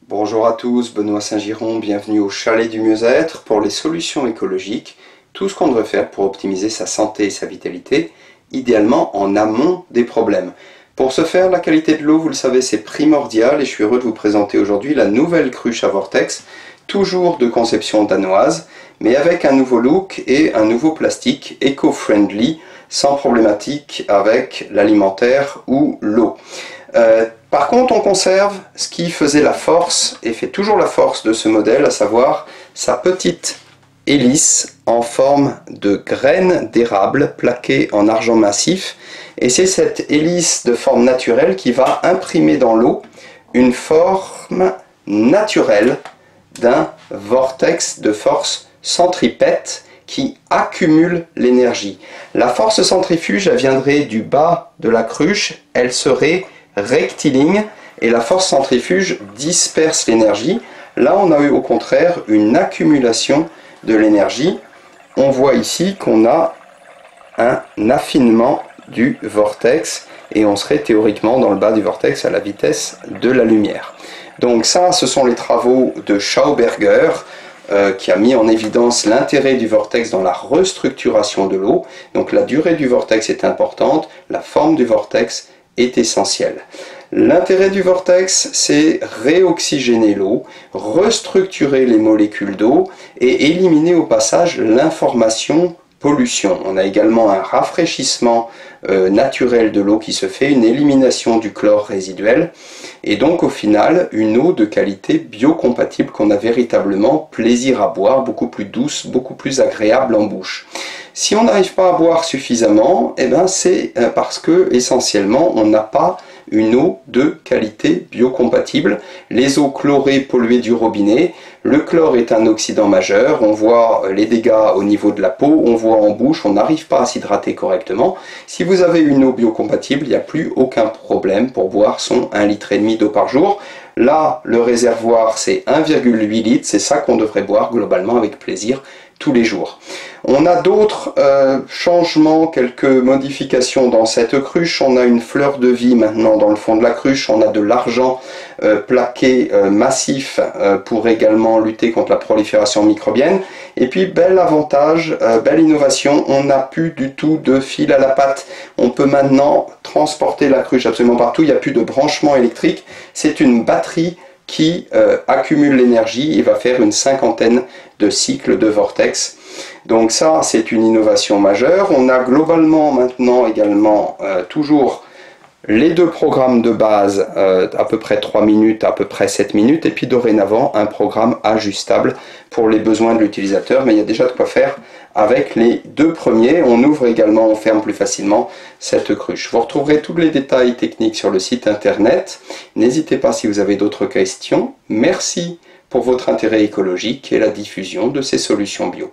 Bonjour à tous, Benoît Saint-Giron, bienvenue au Chalet du Mieux-être pour les solutions écologiques, tout ce qu'on devrait faire pour optimiser sa santé et sa vitalité, idéalement en amont des problèmes. Pour ce faire, la qualité de l'eau, vous le savez, c'est primordial et je suis heureux de vous présenter aujourd'hui la nouvelle cruche à vortex, toujours de conception danoise, mais avec un nouveau look et un nouveau plastique éco-friendly, sans problématique avec l'alimentaire ou l'eau. Par contre, on conserve ce qui faisait la force et fait toujours la force de ce modèle, à savoir sa petite hélice en forme de graines d'érable plaquée en argent massif. Et c'est cette hélice de forme naturelle qui va imprimer dans l'eau une forme naturelle d'un vortex de force centripète qui accumule l'énergie. La force centrifuge, elle viendrait du bas de la cruche, elle serait rectiligne et la force centrifuge disperse l'énergie. Là, on a eu au contraire une accumulation de l'énergie. On voit ici qu'on a un affinement du vortex et on serait théoriquement dans le bas du vortex à la vitesse de la lumière. Donc ça, ce sont les travaux de Schauberger qui a mis en évidence l'intérêt du vortex dans la restructuration de l'eau. Donc la durée du vortex est importante, la forme du vortex est essentielle. L'intérêt du vortex, c'est réoxygéner l'eau, restructurer les molécules d'eau et éliminer au passage l'information pollution. On a également un rafraîchissement naturel de l'eau qui se fait, une élimination du chlore résiduel et donc au final une eau de qualité biocompatible qu'on a véritablement plaisir à boire, beaucoup plus douce, beaucoup plus agréable en bouche. Si on n'arrive pas à boire suffisamment, eh ben c'est parce que essentiellement on n'a pas une eau de qualité biocompatible. Les eaux chlorées polluées du robinet, le chlore est un oxydant majeur, on voit les dégâts au niveau de la peau, on voit en bouche, on n'arrive pas à s'hydrater correctement. Si vous avez une eau biocompatible, il n'y a plus aucun problème pour boire son 1,5 litre d'eau par jour. Là, le réservoir, c'est 1,8 litre, c'est ça qu'on devrait boire globalement avec plaisir tous les jours. On a d'autres changements, quelques modifications dans cette cruche. On a une fleur de vie maintenant dans le fond de la cruche. On a de l'argent plaqué massif pour également lutter contre la prolifération microbienne. Et puis, bel avantage, belle innovation, on n'a plus du tout de fil à la patte. On peut maintenant transporter la cruche absolument partout. Il n'y a plus de branchement électrique. C'est une batterie qui accumule l'énergie et va faire une 50aine de cycles de vortex. Donc ça, c'est une innovation majeure. On a globalement maintenant également toujours les deux programmes de base, à peu près 3 minutes, à peu près 7 minutes, et puis dorénavant un programme ajustable pour les besoins de l'utilisateur, mais il y a déjà de quoi faire avec les deux premiers. On ouvre également, on ferme plus facilement cette cruche. Vous retrouverez tous les détails techniques sur le site internet. N'hésitez pas si vous avez d'autres questions. Merci pour votre intérêt écologique et la diffusion de ces solutions bio.